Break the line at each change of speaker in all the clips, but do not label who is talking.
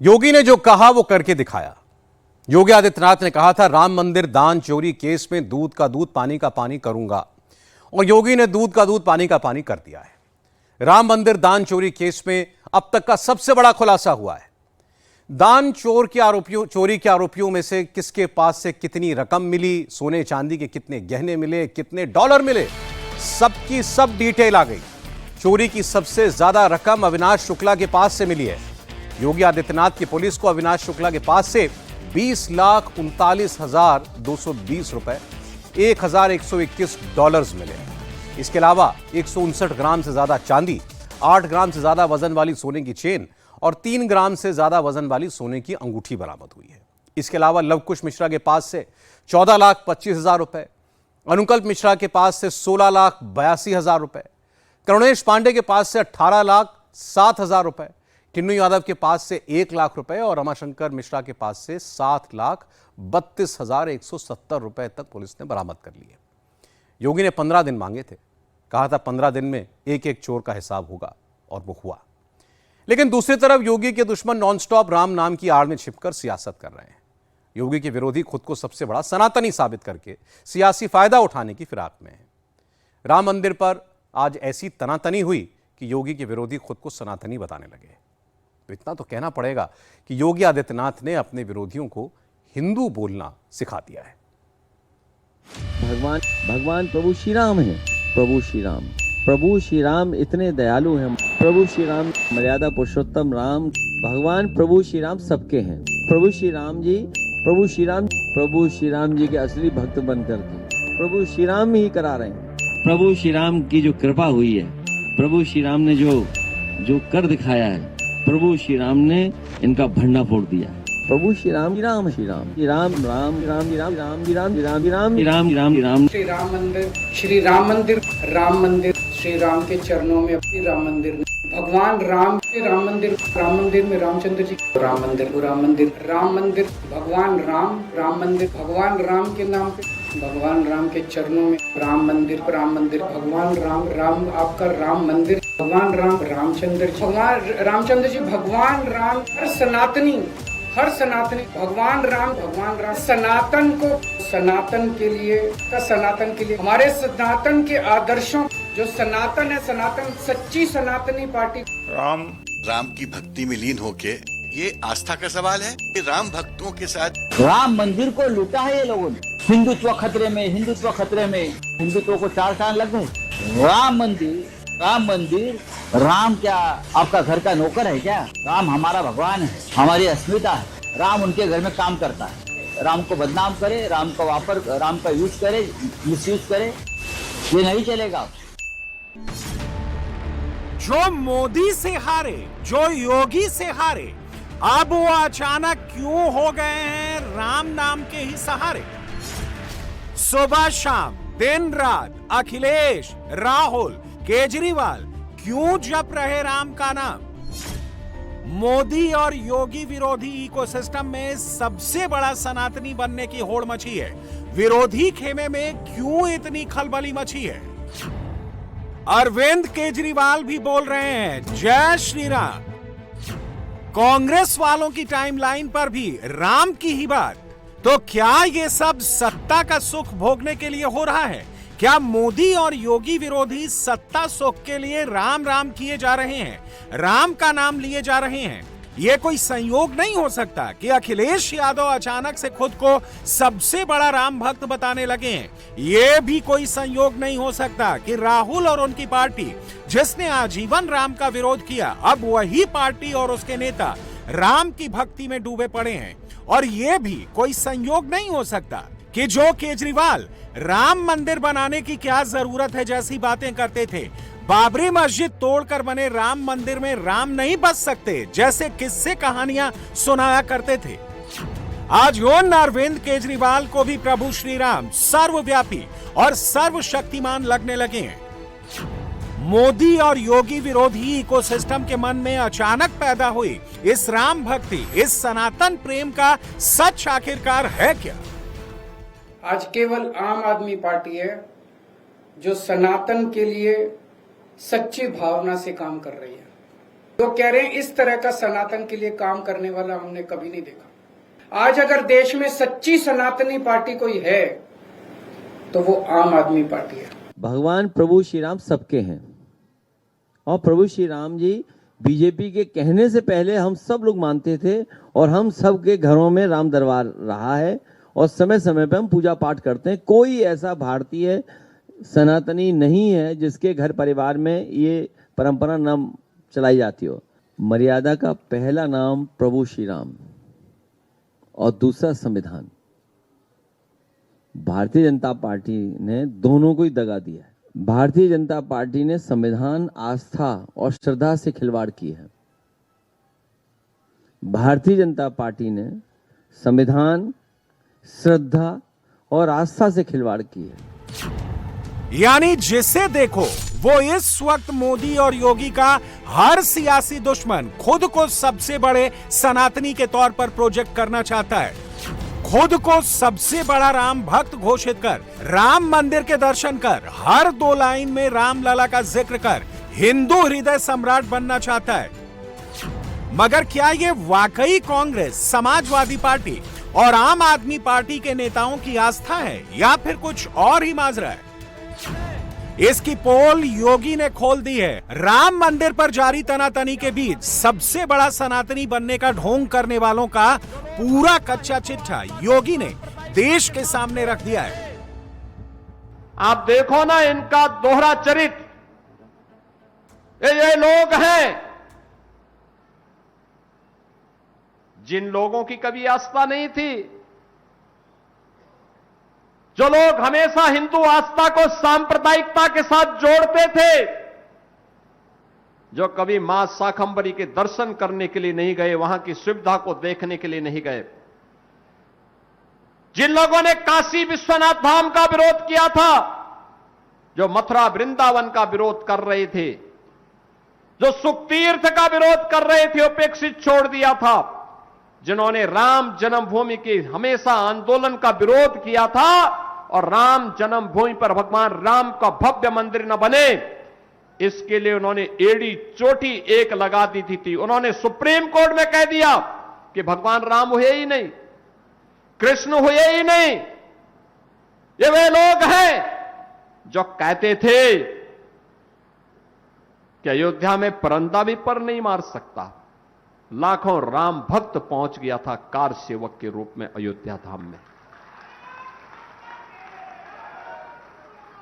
योगी ने जो कहा वो करके दिखाया। योगी आदित्यनाथ ने कहा था राम मंदिर दान चोरी केस में दूध का दूध पानी का पानी करूंगा, और योगी ने दूध का दूध पानी का पानी कर दिया है। राम मंदिर दान चोरी केस में अब तक का सबसे बड़ा खुलासा हुआ है। दान चोरी के आरोपियों में से किसके पास से कितनी रकम मिली, सोने चांदी के कितने गहने मिले, कितने डॉलर मिले, सबकी सब डिटेल आ गई। चोरी की सबसे ज्यादा रकम अविनाश शुक्ला के पास से मिली है। योगी आदित्यनाथ की पुलिस को अविनाश शुक्ला के पास से 20,39,220 रुपए, 1,121 डॉलर्स मिले। इसके अलावा 159 ग्राम से ज्यादा चांदी, 8 ग्राम से ज्यादा वजन वाली सोने की चेन और 3 ग्राम से ज्यादा वजन वाली सोने की अंगूठी बरामद हुई है। इसके अलावा लवकुश मिश्रा के पास से 14,25,000 रुपए, अनुकल्प मिश्रा के पास से 16,82,000 रुपए, करुणेश पांडे के पास से 18,07,000 रुपए, टिन्नू यादव के पास से 1 लाख रुपए और रमाशंकर मिश्रा के पास से 7,32,170 रुपए तक पुलिस ने बरामद कर लिए। योगी ने 15 दिन मांगे थे, कहा था 15 दिन में एक एक चोर का हिसाब होगा, और वो हुआ। लेकिन दूसरी तरफ योगी के दुश्मन नॉनस्टॉप राम नाम की आड़ में छिपकर सियासत कर रहे हैं। योगी के विरोधी खुद को सबसे बड़ा सनातनी साबित करके सियासी फायदा उठाने की फिराक में है। राम मंदिर पर आज ऐसी तनातनी हुई कि योगी के विरोधी खुद को सनातनी बताने लगे। तो इतना तो कहना पड़ेगा कि योगी आदित्यनाथ ने अपने विरोधियों को हिंदू बोलना सिखा दिया है।
भगवान प्रभु श्री राम है। प्रभु श्री राम इतने दयालु हैं। प्रभु श्री राम मर्यादा पुरुषोत्तम राम, भगवान प्रभु श्री राम सबके हैं। प्रभु श्री राम जी के असली भक्त बनकर के प्रभु श्री राम ही करा रहे हैं। प्रभु श्री राम की जो कृपा हुई है, प्रभु श्री राम ने जो कर दिखाया है, प्रभु श्री राम ने इनका भंडा फोड़ दिया। प्रभु श्री राम राम श्री राम राम राम राम राम राम राम राम राम राम राम
श्री राम मंदिर श्री राम के चरणों में अपनी राम मंदिर, भगवान राम के राम मंदिर में रामचंद्र जी राम मंदिर भगवान राम के नाम पे, भगवान राम के चरणों में राम मंदिर भगवान राम आपका राम मंदिर, भगवान रामचंद्र जी भगवान राम हर सनातनी भगवान राम सनातन के लिए हमारे सनातन के आदर्शों, जो सनातन है, सच्ची सनातनी पार्टी
राम की भक्ति में लीन होके, ये आस्था का सवाल है कि राम भक्तों के साथ
राम मंदिर को लूटा है ये लोगों ने। हिंदुत्व खतरे में, हिंदुत्व को 4 साल लग गए। राम मंदिर, राम क्या आपका घर का नौकर है क्या? राम हमारा भगवान है, हमारी अस्मिता है। राम उनके घर में काम करता है। राम को बदनाम करे, राम का यूज करे, मिसयूज करे, ये नहीं चलेगा।
जो मोदी से हारे, जो योगी से हारे, अब वो अचानक क्यों हो गए हैं राम नाम के ही सहारे? सुबह शाम, दिन रात अखिलेश, राहुल, केजरीवाल क्यों जप रहे राम का नाम? मोदी और योगी विरोधी इकोसिस्टम में सबसे बड़ा सनातनी बनने की होड़ मची है। विरोधी खेमे में क्यों इतनी खलबली मची है? अरविंद केजरीवाल भी बोल रहे हैं जय श्री राम। कांग्रेस वालों की टाइमलाइन पर भी राम की ही बात। तो क्या ये सब सत्ता का सुख भोगने के लिए हो रहा है? क्या मोदी और योगी विरोधी सत्ता सुख के लिए राम राम किए जा रहे हैं, राम का नाम लिए जा रहे हैं? ये कोई संयोग नहीं हो सकता कि अखिलेश यादव अचानक से खुद को सबसे बड़ा राम भक्त बताने लगे हैं। ये भी कोई संयोग नहीं हो सकता कि राहुल और उनकी पार्टी, जिसने आजीवन राम का विरोध किया, अब वही पार्टी और उसके नेता राम की भक्ति में डूबे पड़े हैं। और ये भी कोई संयोग नहीं हो सकता कि जो केजरीवाल राम मंदिर बनाने की क्या जरूरत है जैसी बातें करते थे, बाबरी मस्जिद तोड़कर बने राम मंदिर में राम नहीं बस सकते जैसे किस्से कहानियां सुनाया करते थे। आज उन अरविंद केजरीवाल को भी प्रभु श्री राम सर्वव्यापी और सर्वशक्तिमान लगने लगे हैं। मोदी और योगी विरोधी इकोसिस्टम के मन में अचानक पैदा हुई इस राम भक्ति, इस सनातन प्रेम का सच आखिरकार है क्या?
आज केवल आम आदमी पार्टी है जो सनातन के लिए सच्ची भावना से काम कर रही है। तो कह रहे हैं इस तरह का सनातन के लिए काम करने वाला हमने कभी नहीं देखा। आज अगर देश में सच्ची सनातनी पार्टी कोई है तो वो आम आदमी पार्टी है।
भगवान प्रभु श्री राम सबके हैं और प्रभु श्री राम जी बीजेपी के कहने से पहले हम सब लोग मानते थे और हम सब के घरों में राम दरबार रहा है और समय समय पे हम पूजा पाठ करते हैं। कोई ऐसा भारतीय सनातनी नहीं है जिसके घर परिवार में ये परंपरा न चलाई जाती हो। मर्यादा का पहला नाम प्रभु श्री राम और दूसरा संविधान। भारतीय जनता पार्टी ने दोनों को ही दगा दिया है। भारतीय जनता पार्टी ने संविधान, आस्था और श्रद्धा से खिलवाड़ की है। भारतीय जनता पार्टी ने संविधान, श्रद्धा और आस्था से खिलवाड़ की है।
यानी जिसे देखो वो इस वक्त मोदी और योगी का हर सियासी दुश्मन खुद को सबसे बड़े सनातनी के तौर पर प्रोजेक्ट करना चाहता है। खुद को सबसे बड़ा राम भक्त घोषित कर, राम मंदिर के दर्शन कर, हर 2 लाइन में राम लला का जिक्र कर हिंदू हृदय सम्राट बनना चाहता है। मगर क्या ये वाकई कांग्रेस, समाजवादी पार्टी और आम आदमी पार्टी के नेताओं की आस्था है या फिर कुछ और ही माजरा है? इसकी पोल योगी ने खोल दी है। राम मंदिर पर जारी तनातनी के बीच सबसे बड़ा सनातनी बनने का ढोंग करने वालों का पूरा कच्चा चिट्ठा योगी ने देश के सामने रख दिया है।
आप देखो ना इनका दोहरा चरित्र। ये लोग हैं जिन लोगों की कभी आस्था नहीं थी, जो लोग हमेशा हिंदू आस्था को सांप्रदायिकता के साथ जोड़ते थे, जो कभी मां शाकंभरी के दर्शन करने के लिए नहीं गए, वहां की सुविधा को देखने के लिए नहीं गए, जिन लोगों ने काशी विश्वनाथ धाम का विरोध किया था, जो मथुरा वृंदावन का विरोध कर रहे थे, जो सुख तीर्थ का विरोध कर रहे थे, उपेक्षित छोड़ दिया था, जिन्होंने राम जन्मभूमि के हमेशा आंदोलन का विरोध किया था और राम जन्मभूमि पर भगवान राम का भव्य मंदिर न बने, इसके लिए उन्होंने एड़ी चोटी एक लगा दी थी। उन्होंने सुप्रीम कोर्ट में कह दिया कि भगवान राम हुए ही नहीं, कृष्ण हुए ही नहीं। ये वे लोग हैं जो कहते थे कि अयोध्या में परंदा भी पर नहीं मार सकता। लाखों राम भक्त पहुंच गया था कार सेवक के रूप में अयोध्या धाम में।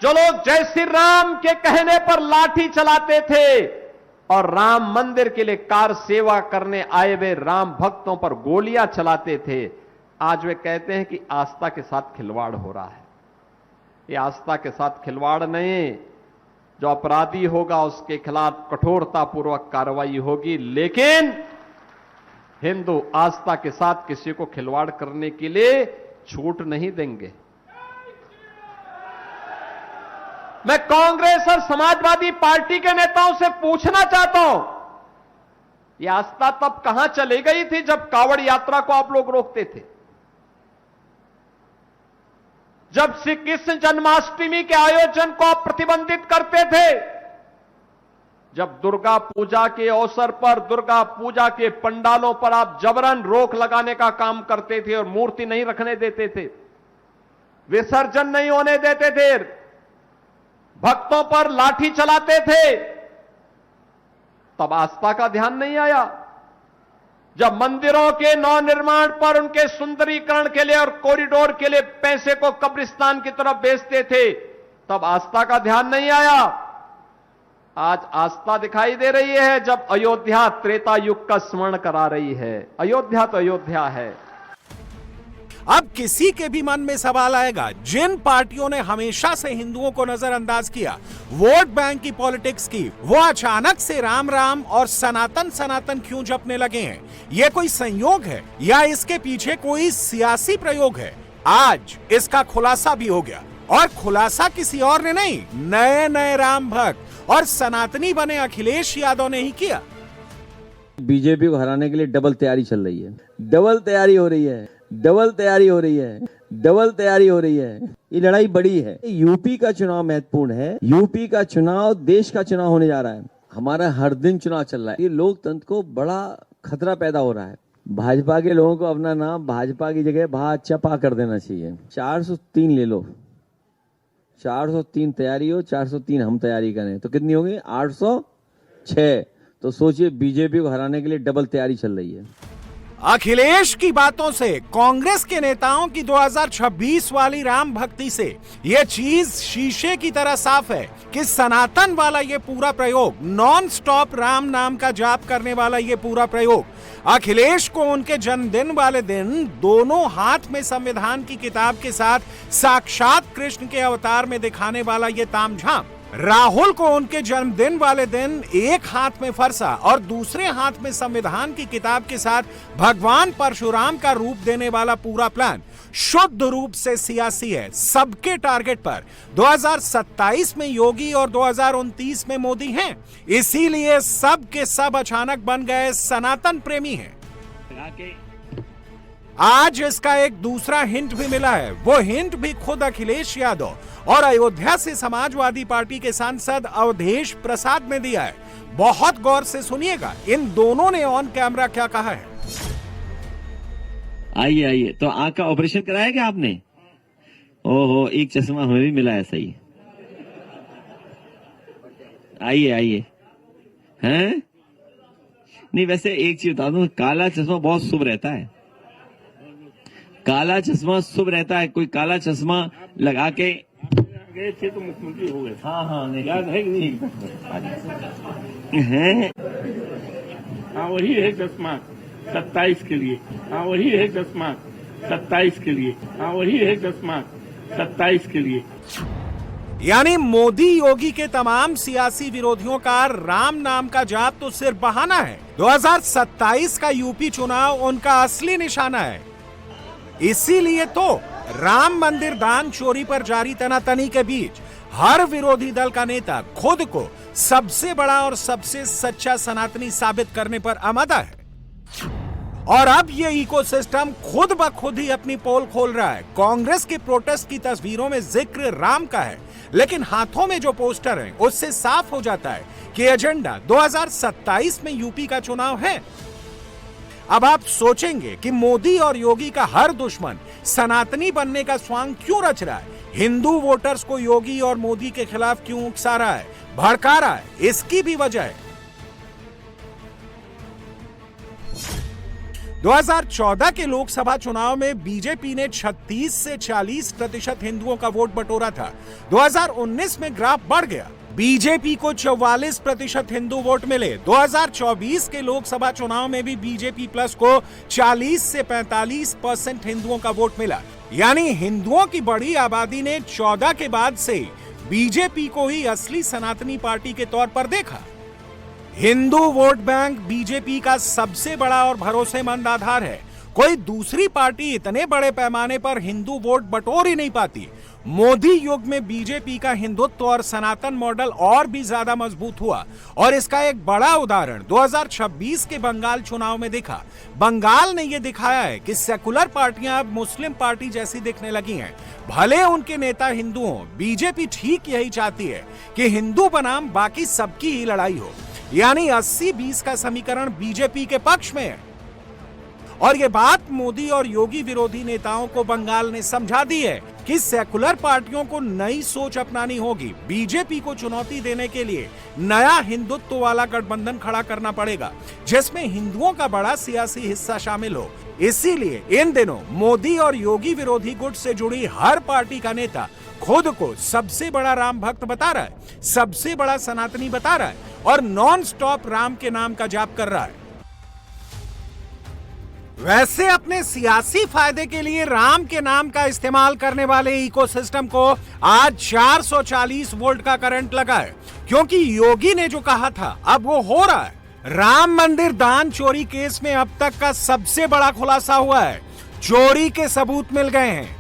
जो लोग जय श्री राम के कहने पर लाठी चलाते थे और राम मंदिर के लिए कार सेवा करने आए हुए राम भक्तों पर गोलियां चलाते थे, आज वे कहते हैं कि आस्था के साथ खिलवाड़ हो रहा है। ये आस्था के साथ खिलवाड़ नहीं, जो अपराधी होगा उसके खिलाफ कठोरतापूर्वक कार्रवाई होगी, लेकिन हिंदू आस्था के साथ किसी को खिलवाड़ करने के लिए छूट नहीं देंगे। मैं कांग्रेस और समाजवादी पार्टी के नेताओं से पूछना चाहता हूं, यह आस्था तब कहां चली गई थी जब कावड़ यात्रा को आप लोग रोकते थे, जब श्री कृष्ण जन्माष्टमी के आयोजन को आप प्रतिबंधित करते थे, जब दुर्गा पूजा के अवसर पर दुर्गा पूजा के पंडालों पर आप जबरन रोक लगाने का काम करते थे और मूर्ति नहीं रखने देते थे, विसर्जन नहीं होने देते थे, भक्तों पर लाठी चलाते थे, तब आस्था का ध्यान नहीं आया। जब मंदिरों के नवनिर्माण पर उनके सुंदरीकरण के लिए और कॉरिडोर के लिए पैसे को कब्रिस्तान की तरफ बेचते थे, तब आस्था का ध्यान नहीं आया। आज आस्था दिखाई दे रही है जब अयोध्या त्रेता युग का स्मरण करा रही है। अयोध्या तो अयोध्या है।
अब किसी के भी मन में सवाल आएगा, जिन पार्टियों ने हमेशा से हिंदुओं को नजरअंदाज किया, वोट बैंक की पॉलिटिक्स की, वो अचानक से राम राम और सनातन सनातन क्यों जपने लगे हैं? ये कोई संयोग है या इसके पीछे कोई सियासी प्रयोग है? आज इसका खुलासा भी हो गया, और खुलासा किसी और ने नहीं, नए नए राम भक्त और सनातनी बने अखिलेश यादव ने ही किया।
बीजेपी को हराने के लिए डबल तैयारी चल रही है, डबल तैयारी हो रही है, डबल तैयारी हो रही है, डबल तैयारी हो रही है। ये लड़ाई बड़ी है। यूपी का चुनाव महत्वपूर्ण है। यूपी का चुनाव देश का चुनाव होने जा रहा है। हमारा हर दिन चुनाव चल रहा है। ये लोकतंत्र को बड़ा खतरा पैदा हो रहा है। भाजपा के लोगों को अपना नाम भाजपा की जगह भाजपा कर देना चाहिए। 403 ले लो, 403 तैयारी हो, 403 हम तैयारी करें तो कितनी होगी? 806। तो सोचिए बीजेपी को हराने के लिए डबल तैयारी चल रही है।
अखिलेश की बातों से, कांग्रेस के नेताओं की 2026 वाली राम भक्ति से यह चीज शीशे की तरह साफ है कि सनातन वाला ये पूरा प्रयोग, नॉन स्टॉप राम नाम का जाप करने वाला ये पूरा प्रयोग, अखिलेश को उनके जन्मदिन वाले दिन दोनों हाथ में संविधान की किताब के साथ साक्षात कृष्ण के अवतार में दिखाने वाला ये तामझाम, राहुल को उनके जन्मदिन वाले दिन एक हाथ में फरसा और दूसरे हाथ में संविधान की किताब के साथ भगवान परशुराम का रूप देने वाला पूरा प्लान शुद्ध रूप से सियासी है। सबके टारगेट पर 2027 में योगी और 2029 में मोदी हैं। इसीलिए सब के सब अचानक बन गए सनातन प्रेमी हैं। आज इसका एक दूसरा हिंट भी मिला है। वो हिंट भी खुद अखिलेश यादव और अयोध्या से समाजवादी पार्टी के सांसद अवधेश प्रसाद ने दिया है। बहुत गौर से सुनिएगा, इन दोनों ने ऑन कैमरा क्या कहा है।
आइए आइए, तो आंख का ऑपरेशन कराया क्या आपने? ओहो, एक चश्मा हमें भी मिला है। सही, आइए आइए। हैं? नहीं, वैसे एक चीज बता दूं, काला चश्मा बहुत शुभ रहता है। काला चश्मा शुभ रहता है। कोई काला चश्मा लगा के
गए थे तो मुख्यमंत्री हो गए।
हाँ,
याद है कि नहीं?
हैं?
हाँ, वही है चश्मा 27 के लिए। हाँ, वही है चश्मा 27 के लिए। हाँ, वही है चश्मा 27 के लिए।
यानी मोदी योगी के तमाम सियासी विरोधियों का राम नाम का जाप तो सिर्फ बहाना है। 2027 का यूपी चुनाव उनका असली निशाना है। इसीलिए तो राम मंदिर दान चोरी पर जारी तनातनी के बीच हर विरोधी दल का नेता खुद को सबसे बड़ा और सबसे सच्चा सनातनी साबित करने पर आमादा है। और अब ये इकोसिस्टम खुद ब खुद ही अपनी पोल खोल रहा है। कांग्रेस के प्रोटेस्ट की तस्वीरों में जिक्र राम का है, लेकिन हाथों में जो पोस्टर है उससे साफ हो जाता है कि एजेंडा 2027 में यूपी का चुनाव है। अब आप सोचेंगे कि मोदी और योगी का हर दुश्मन सनातनी बनने का स्वांग क्यों रच रहा है, हिंदू वोटर्स को योगी और मोदी के खिलाफ क्यों उकसा रहा है, भड़का रहा है। इसकी भी वजह है 2014 के लोकसभा चुनाव में बीजेपी ने 36 से 40% हिंदुओं का वोट बटोरा था। 2019 में ग्राफ बढ़ गया, बीजेपी को 44% हिंदू वोट मिले। 2024 के लोकसभा चुनाव में भी बीजेपी प्लस को 40 से 45% हिंदुओं का वोट मिला। यानी हिंदुओं की बड़ी आबादी ने 14 के बाद से बीजेपी को ही असली सनातनी पार्टी के तौर पर देखा। हिंदू वोट बैंक बीजेपी का सबसे बड़ा और भरोसेमंद आधार है। कोई दूसरी पार्टी इतने बड़े पैमाने पर हिंदू वोट बटोर ही नहीं पाती। मोदी युग में बीजेपी का हिंदुत्व और सनातन मॉडल और भी ज्यादा मजबूत हुआ और इसका एक बड़ा उदाहरण 2026 के बंगाल चुनाव में दिखा। बंगाल ने यह दिखाया है कि सेकुलर पार्टियां अब मुस्लिम पार्टी जैसी दिखने लगी हैं। भले उनके नेता हिंदू हों, बीजेपी ठीक यही चाहती है कि हिंदू बनाम बाकी सबकी ही लड़ाई हो। यानी 80-20 का समीकरण बीजेपी के पक्ष में है। और ये बात मोदी और योगी विरोधी नेताओं को बंगाल ने समझा दी है कि सेकुलर पार्टियों को नई सोच अपनानी होगी। बीजेपी को चुनौती देने के लिए नया हिंदुत्व वाला गठबंधन खड़ा करना पड़ेगा, जिसमें हिंदुओं का बड़ा सियासी हिस्सा शामिल हो। इसीलिए इन दिनों मोदी और योगी विरोधी गुट से जुड़ी हर पार्टी का नेता खुद को सबसे बड़ा राम भक्त बता रहा है, सबसे बड़ा सनातनी बता रहा है और नॉन स्टॉप राम के नाम का जाप कर रहा है। वैसे अपने सियासी फायदे के लिए राम के नाम का इस्तेमाल करने वाले इकोसिस्टम को आज 440 वोल्ट का करंट लगा है, क्योंकि योगी ने जो कहा था अब वो हो रहा है। राम मंदिर दान चोरी केस में अब तक का सबसे बड़ा खुलासा हुआ है। चोरी के सबूत मिल गए हैं।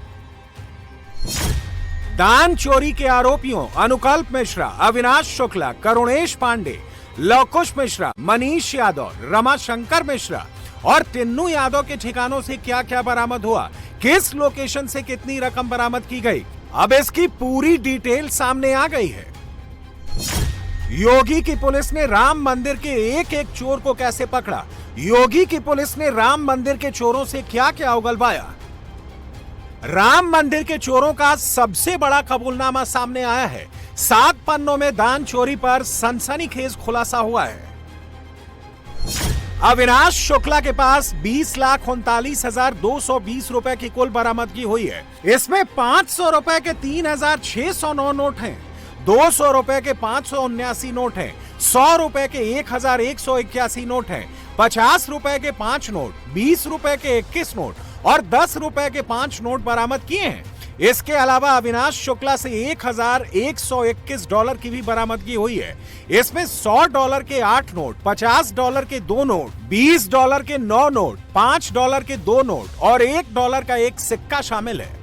दान चोरी के आरोपियों अनुकल्प मिश्रा, अविनाश शुक्ला, करुणेश पांडे, लवकुश मिश्रा, मनीष यादव, रमाशंकर मिश्रा और टिन्नू यादव के ठिकानों से क्या क्या बरामद हुआ, किस लोकेशन से कितनी रकम बरामद की गई, अब इसकी पूरी डिटेल सामने आ गई है। योगी की पुलिस ने राम मंदिर के एक एक चोर को कैसे पकड़ा? योगी की पुलिस ने राम मंदिर के चोरों से क्या क्या उगलवाया? राम मंदिर के चोरों का सबसे बड़ा कबूलनामा सामने आया है। 7 पन्नों में दान चोरी पर सनसनीखेज खुलासा हुआ है। अविनाश शुक्ला के पास 20,39,220 रुपए की कुल बरामदगी हुई है। इसमें 500 रुपए के 3,609 नोट हैं, 200 रुपए के 579 नोट हैं, 100 रुपए के 1,181 नोट हैं, 50 रुपए के 5 नोट, 20 रुपए के 21 नोट और 10 रुपए के 5 नोट बरामद किए हैं। इसके अलावा अविनाश शुक्ला से $1,121 की भी बरामदगी हुई है। इसमें $100 के 8 नोट, $50 के 2 नोट, $20 के 9 नोट, $5 के 2 नोट और $1 का एक सिक्का शामिल है।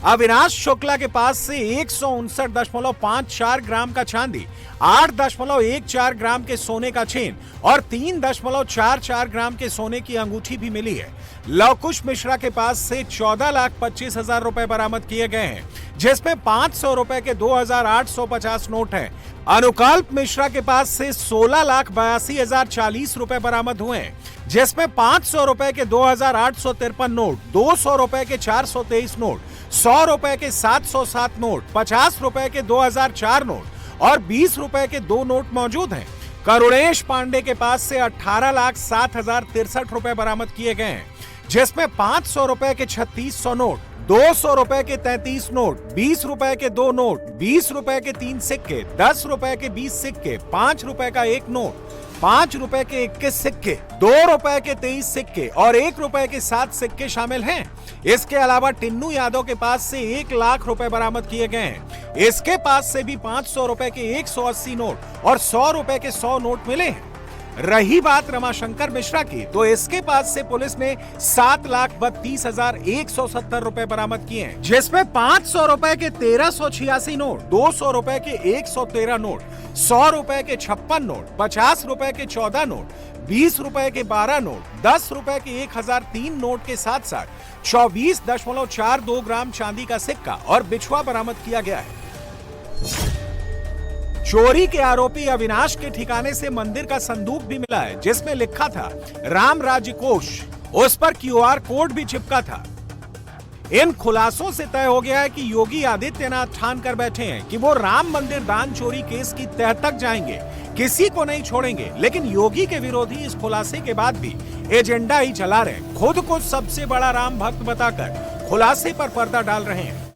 अविनाश शुक्ला के पास से 159.54 ग्राम का चांदी, 8.14 ग्राम के सोने का चेन और 3.44 ग्राम के सोने की अंगूठी भी मिली है। लवकुश मिश्रा के पास से 14,25,000 रुपए बरामद किए गए हैं, जिसमें 500 रुपए के 2,850 नोट हैं। अनुकल्प मिश्रा के पास से 16,82,040 रुपए बरामद हुए हैं, जिसमें 500 रुपए के 2,853 नोट, 200 रुपए के 423 नोट, 100 रुपए के 707 नोट, 50 रुपए के 2004 नोट और 20 रुपए के 2 नोट मौजूद हैं। करुणेश पांडे के पास से 18,07,063 रुपए बरामद किए गए हैं, जिसमें 500 रुपए के 3,600 नोट, 200 रुपए के 33 नोट, 20 रुपए के 2 नोट, 20 रुपए के 3 सिक्के, 10 रुपए के 20 सिक्के, 5 रुपए का 1 नोट, 5 रुपए के 21 सिक्के, 2 रुपए के 23 सिक्के और 1 रुपए के 7 सिक्के शामिल हैं। इसके अलावा टिन्नू यादव के पास से 1 लाख रुपए बरामद किए गए हैं। इसके पास से भी 500 रुपए के 180 नोट और 100 रुपए के 100 नोट मिले हैं। रही बात रमाशंकर मिश्रा की, तो इसके पास से पुलिस ने 7,32,170 रुपए बरामद किए हैं, जिसमें 500 रुपए के 1,386 नोट, 200 रुपए के 113 नोट, 100 रुपए के 56 नोट, 50 रुपए के 14 नोट, 20 रुपए के 12 नोट, 10 रुपए के 1,003 नोट के साथ साथ 24.42 ग्राम चांदी का सिक्का और बिछुआ बरामद किया गया है। चोरी के आरोपी अविनाश के ठिकाने से मंदिर का संदूक भी मिला है, जिसमें लिखा था राम राज्य कोष। उस पर QR कोड भी चिपका था। इन खुलासों से तय हो गया है कि योगी आदित्यनाथ ठान कर बैठे हैं कि वो राम मंदिर दान चोरी केस की तह तक जाएंगे, किसी को नहीं छोड़ेंगे। लेकिन योगी के विरोधी इस खुलासे के बाद भी एजेंडा ही चला रहे, खुद को सबसे बड़ा राम भक्त बताकर खुलासे पर पर्दा डाल रहे हैं।